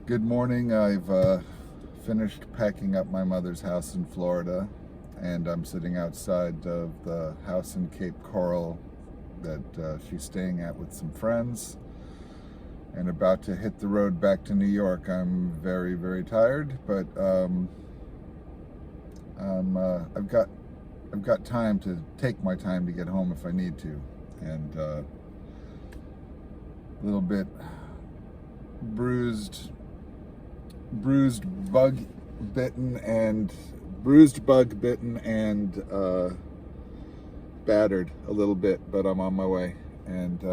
Good morning. I've finished packing up my mother's house in Florida, and I'm sitting outside of the house in Cape Coral that she's staying at with some friends, and about to hit the road back to New York. I'm very, very tired, but I've got time to take my time to get home if I need to, and a little bit bruised bug bitten and battered a little bit, but I'm on my way, and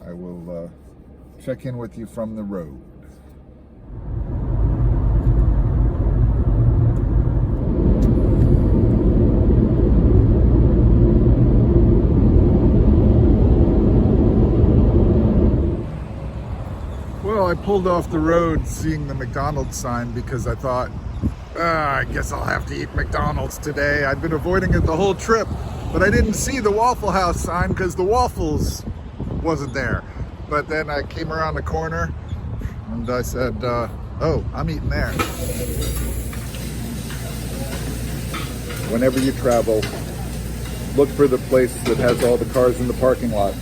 I will check in with you from the road. Well, I pulled off the road seeing the McDonald's sign because I thought, I guess I'll have to eat McDonald's today. I'd been avoiding it the whole trip, but I didn't see the Waffle House sign because the waffles wasn't there. But then I came around the corner and I said, oh, I'm eating there. Whenever you travel, look for the place that has all the cars in the parking lot.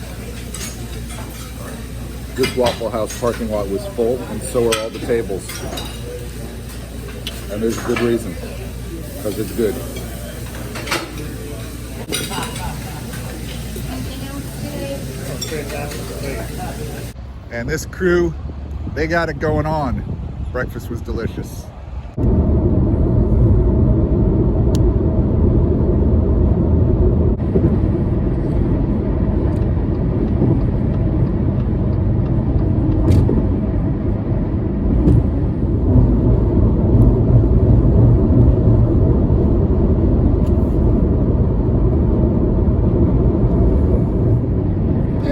This Waffle House parking lot was full, and so are all the tables. And there's a good reason, because it's good. And this crew, they got it going on. Breakfast was delicious.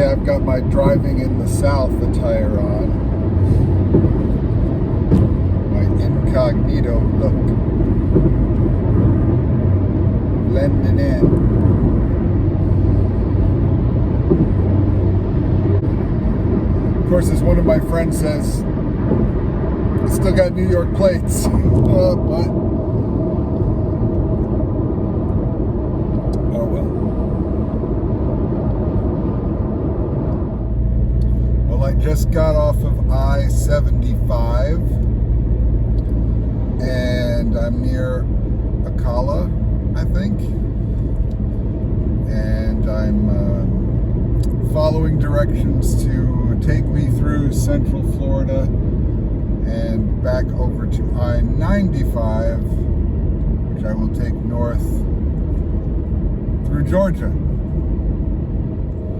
I've got my driving in the South attire on, my incognito look, blending in. Of course, as one of my friends says, I still got New York plates, but oh well. I just got off of I-75 and I'm near Ocala, I think, and I'm following directions to take me through Central Florida and back over to I-95, which I will take north through Georgia.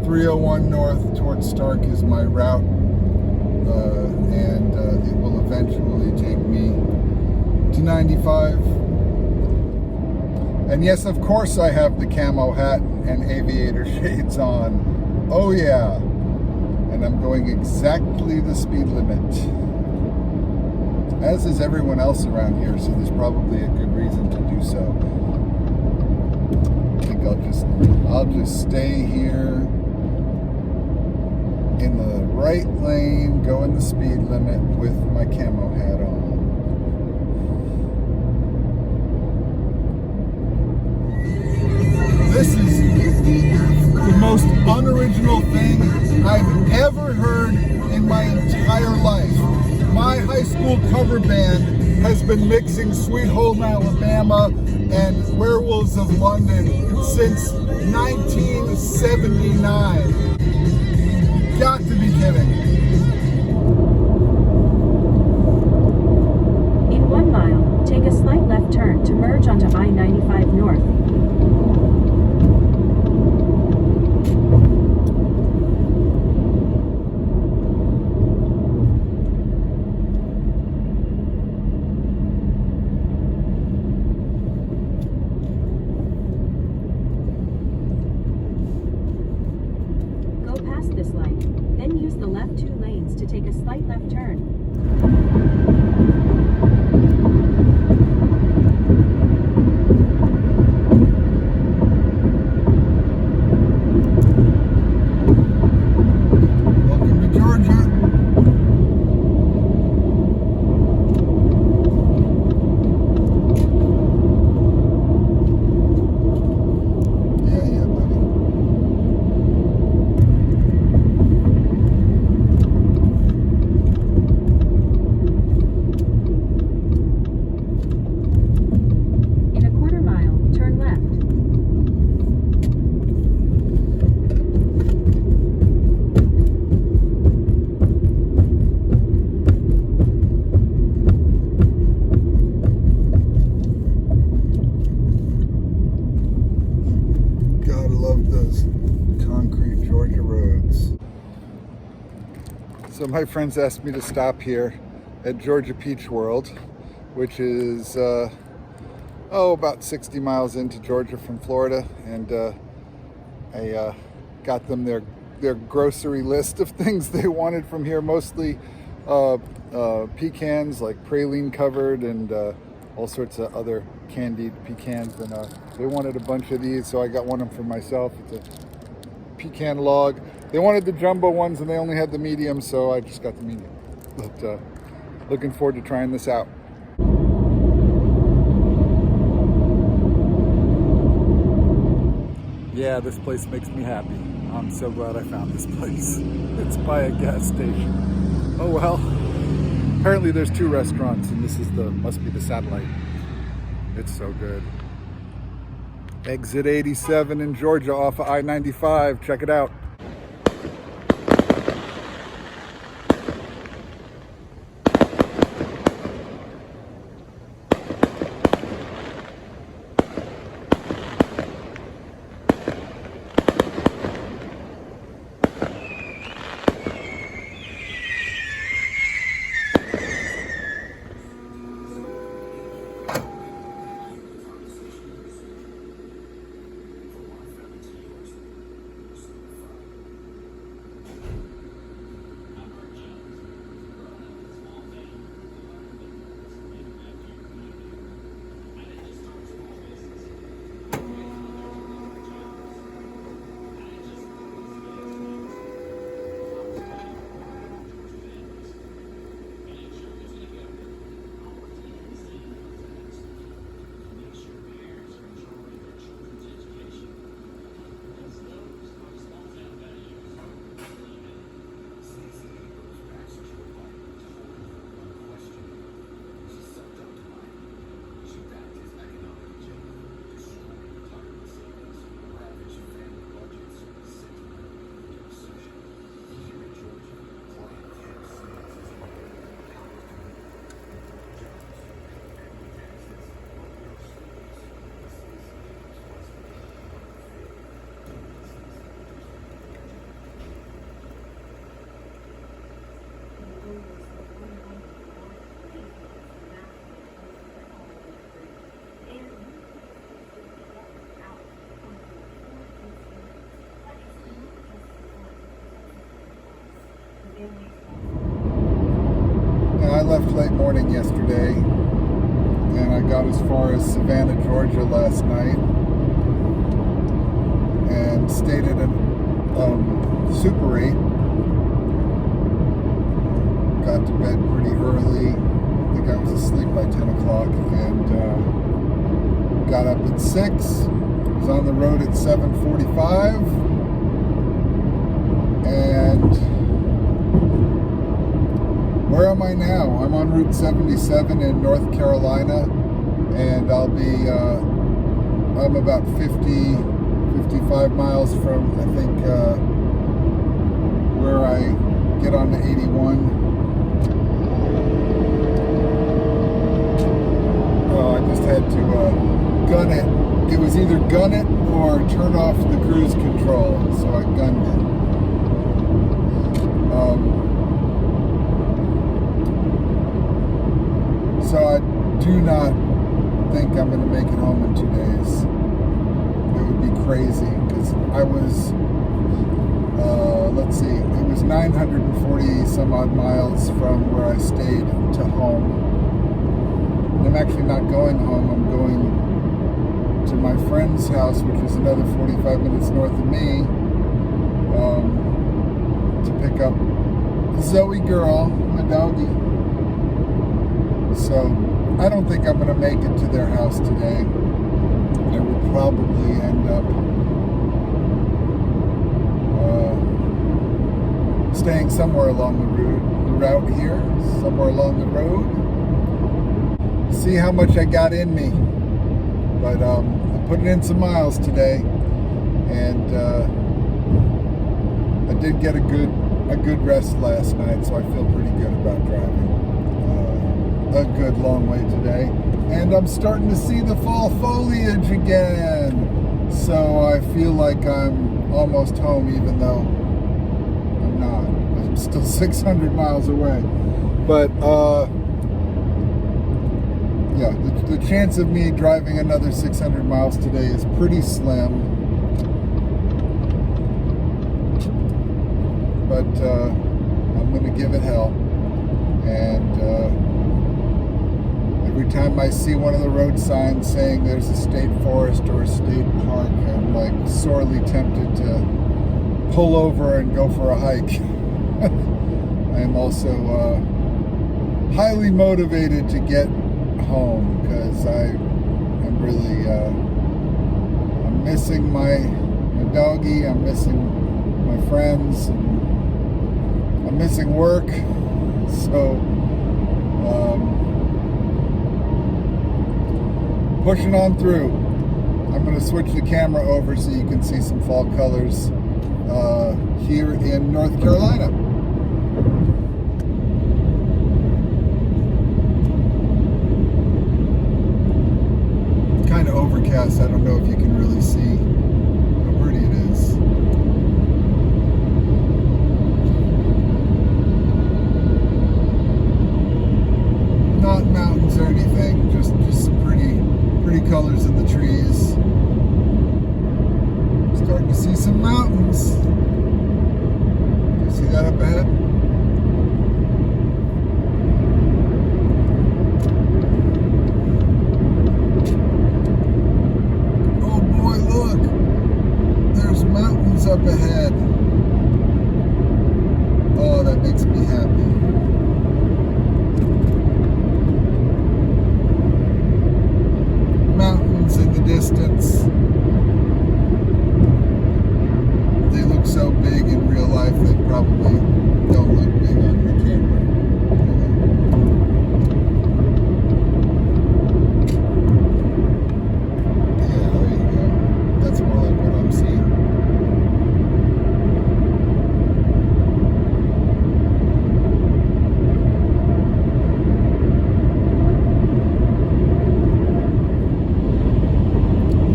301 north towards Stark is my route, and it will eventually take me to 95. And yes, of course I have the camo hat and aviator shades on. Oh yeah, and I'm going exactly the speed limit, as is everyone else around here, so there's probably a good reason to do so. I think I'll just stay here in the right lane, going the speed limit with my camo hat on. This is the most unoriginal thing I've ever heard in my entire life. My high school cover band has been mixing Sweet Home Alabama and Werewolves of London since 1979. Got to be kidding. In 1 mile, take a slight left turn to merge onto I-95 North. Go past this light, then use the left 2 lanes to take a slight left turn. So my friends asked me to stop here at Georgia Peach World, which is about 60 miles into Georgia from Florida, and I got them their grocery list of things they wanted from here, mostly pecans, like praline covered, and all sorts of other candied pecans, and they wanted a bunch of these, so I got one of them for myself. It's a pecan log. They wanted the jumbo ones and they only had the medium, so I just got the medium. But looking forward to trying this out. Yeah, this place makes me happy. I'm so glad I found this place. It's by a gas station. Oh well. Apparently there's 2 restaurants, and this is must be the satellite. It's so good. Exit 87 in Georgia off of I-95. Check it out. I left late morning yesterday, and I got as far as Savannah, Georgia last night, and stayed at a Super 8. Got to bed pretty early. I think I was asleep by 10 o'clock, and got up at 6. Was on the road at 7:45, and where am I now? I'm on Route 77 in North Carolina, and I'll be, I'm about 55 miles from, I think, where I get on to 81. Oh, I just had to gun it. It was either gun it or turn off the cruise control, so I gunned it. So I do not think I'm going to make it home in 2 days. It would be crazy, because I was, let's see, it was 940 some odd miles from where I stayed to home. And I'm actually not going home. I'm going to my friend's house, which is another 45 minutes north of me, to pick up Zoe girl, my doggy. So I don't think I'm going to make it to their house today. I will probably end up staying somewhere along the route here, somewhere along the road. See how much I got in me. But I'm putting in some miles today, and I did get a good rest last night, so I feel pretty good about driving a good long way today. And I'm starting to see the fall foliage again, so I feel like I'm almost home, even though I'm not. I'm still 600 miles away. But yeah, the chance of me driving another 600 miles today is pretty slim. But I'm going to give it hell. And every time I see one of the road signs saying there's a state forest or a state park, I'm like sorely tempted to pull over and go for a hike. I am also highly motivated to get home because I'm really I'm missing my doggy, I'm missing my friends, and I'm missing work. So pushing on through. I'm going to switch the camera over so you can see some fall colors here in North Carolina. Kind of overcast. I don't know if you can really see how pretty it is. Not mountains or anything, just some pretty colors in the trees. Starting to see some mountains. You see that up ahead? Oh boy, look! There's mountains up ahead. Oh, that makes me happy. Mountains in the distance. They look so big in real life, they probably don't look big on the camera. Yeah, there you go. That's more like what I'm seeing.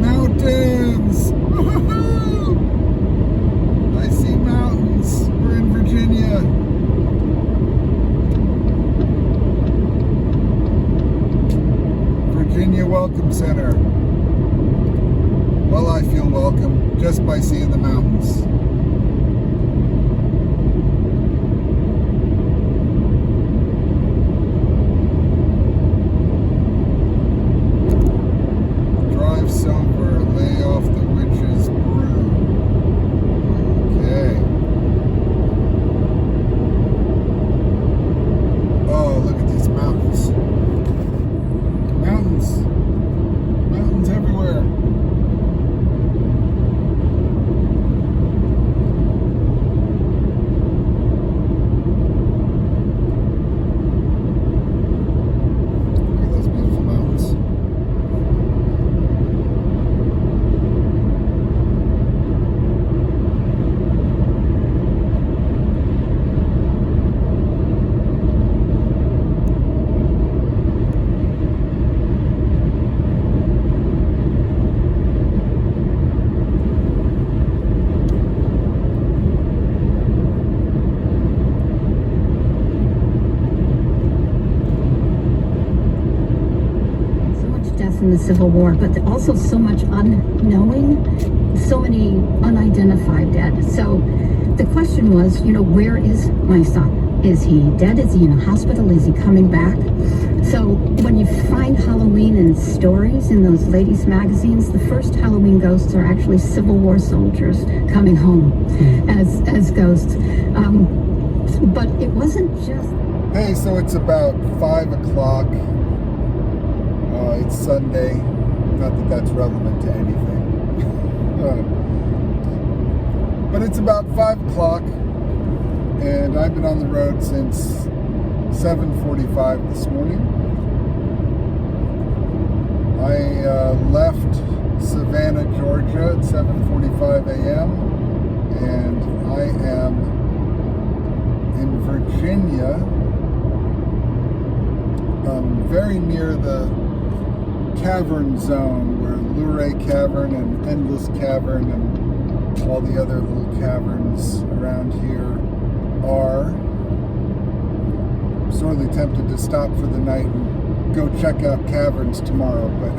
Mountains! Woohoo! I see mountains. We're in Virginia. Virginia Welcome Center. Well, I feel welcome just by seeing the mountains. Drive sober, lay off the witch's brew. Okay. Oh, look at these mountains. Mountains. Mountains everywhere. Look at those beautiful mountains. So much death in the Civil War, but also so much unknowing, so many unidentified dead. So the question was, where is my son? Is he dead? Is he in a hospital? Is he coming back? So when you find Halloween in stories in those ladies' magazines, the first Halloween ghosts are actually Civil War soldiers coming home as ghosts. But it wasn't just... Hey, so it's about 5 o'clock. It's Sunday. Not that that's relevant to anything. But it's about 5 o'clock, and I've been on the road since 7:45 this morning. I left Savannah, Georgia at 7:45 a.m. and I am in Virginia, very near the cavern zone where Luray Cavern and Endless Cavern and all the other little caverns around here are. really tempted to stop for the night and go check out caverns tomorrow, but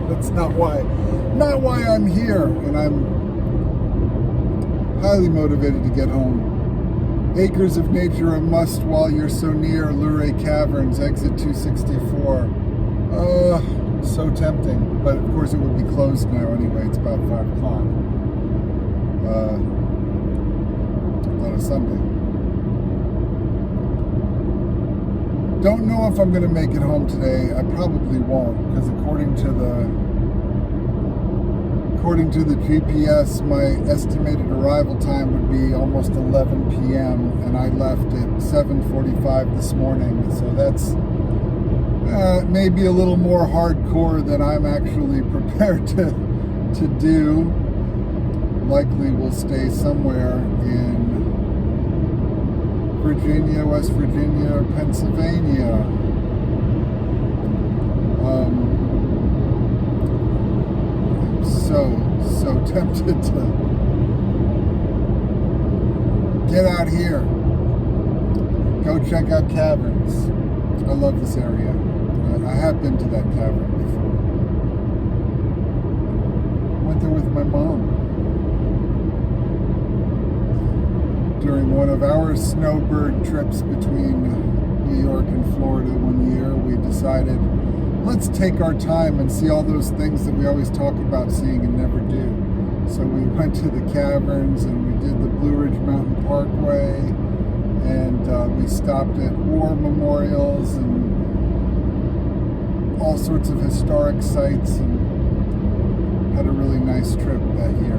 that's not why I'm here, and I'm highly motivated to get home. Acres of nature a must while you're so near. Luray Caverns, exit 264. So tempting, but of course it would be closed now anyway. It's about 5 o'clock on a Sunday. Don't know if I'm going to make it home today. I probably won't, because according to the GPS, my estimated arrival time would be almost 11 p.m. and I left at 7:45 this morning. So that's maybe a little more hardcore than I'm actually prepared to do. Likely will stay somewhere in Virginia, West Virginia, or Pennsylvania. I'm so tempted to get out here, go check out caverns. I love this area. I have been to that cavern before. Went there with my mom during one of our snowbird trips between New York and Florida one year. We decided, let's take our time and see all those things that we always talk about seeing and never do. So we went to the caverns and we did the Blue Ridge Mountain Parkway, and we stopped at war memorials and all sorts of historic sites, and had a really nice trip that year.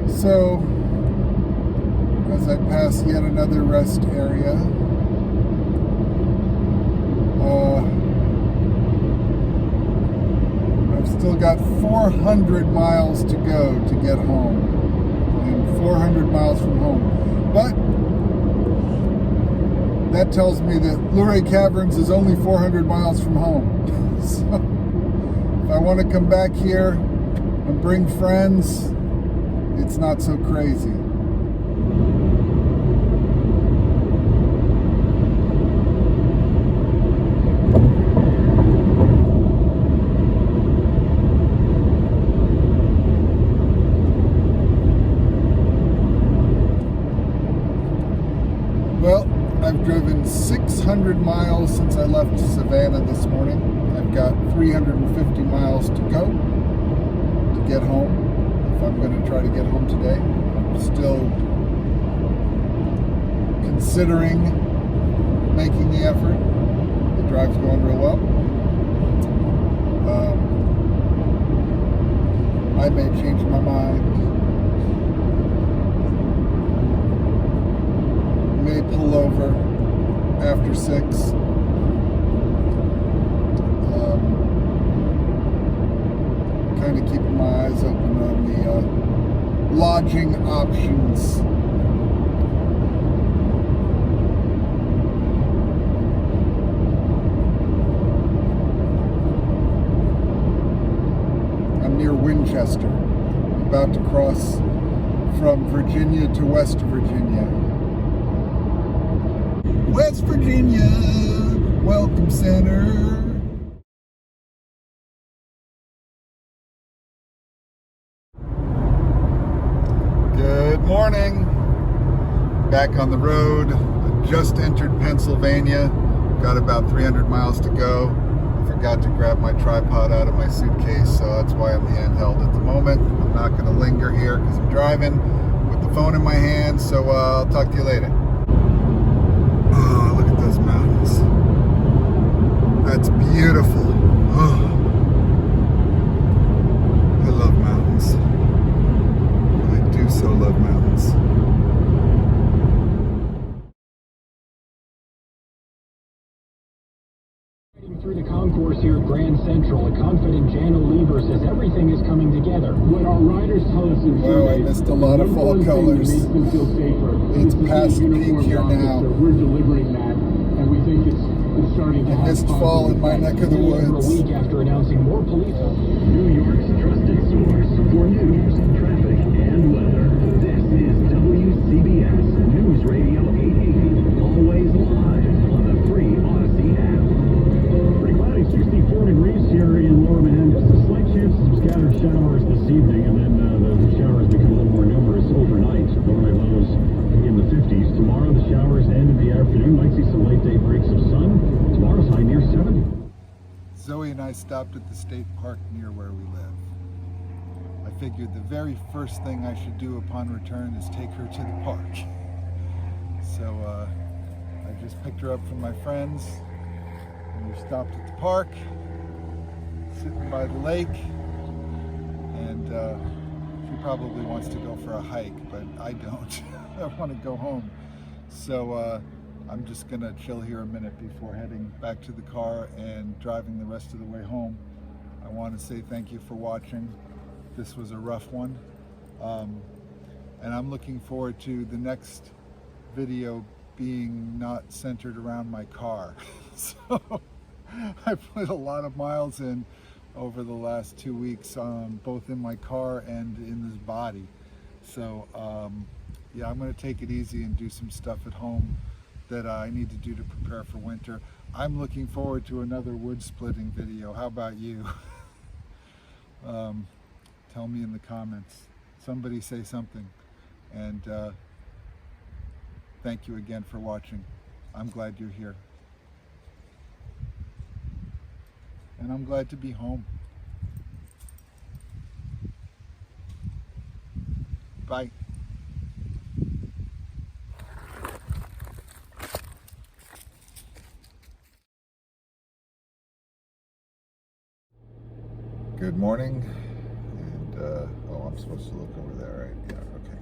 So, as I pass yet another rest area, I've still got 400 miles to go to get home. I'm 400 miles from home. But that tells me that Luray Caverns is only 400 miles from home. So if I want to come back here and bring friends, it's not so crazy. Well, I've driven 600 miles since I left Savannah this morning. I've got 350 miles to go to get home. If I'm going to try to get home today, I'm still considering making the effort. The drive's going real well. I may change my mind. May pull over after 6. Kind of keeping my eyes open on the lodging options. I'm near Winchester, about to cross from Virginia to West Virginia. West Virginia, Welcome Center. Good morning. Back on the road. Just entered Pennsylvania. Got about 300 miles to go. I forgot to grab my tripod out of my suitcase, so that's why I'm handheld at the moment. I'm not going to linger here because I'm driving with the phone in my hand, so I'll talk to you later. Oh, look at those mountains. That's beautiful. Oh, I love mountains. I do so love mountains. Through the concourse here at Grand Central, a confident Jan Oliver says everything is coming together. What our riders tell us in Wow, I missed a lot of fall colors. It's past peak here now. We're delivering that, and we think it's starting to I missed fall in my neck of the woods. For a week after announcing more police. New York's trusted source for news, traffic, and weather. This is at the state park near where we live. I figured the very first thing I should do upon return is take her to the park. So I just picked her up from my friends, and we stopped at the park, sitting by the lake, and she probably wants to go for a hike, but I don't. I want to go home. So I'm just gonna chill here a minute before heading back to the car and driving the rest of the way home. I want to say thank you for watching. This was a rough one, and I'm looking forward to the next video being not centered around my car. So I put a lot of miles in over the last 2 weeks, both in my car and in this body. So yeah, I'm going to take it easy and do some stuff at home that I need to do to prepare for winter. I'm looking forward to another wood splitting video. How about you? Tell me in the comments. Somebody say something. And thank you again for watching. I'm glad you're here. And I'm glad to be home. Bye. Good morning. And, oh, I'm supposed to look over there, right? Yeah, okay.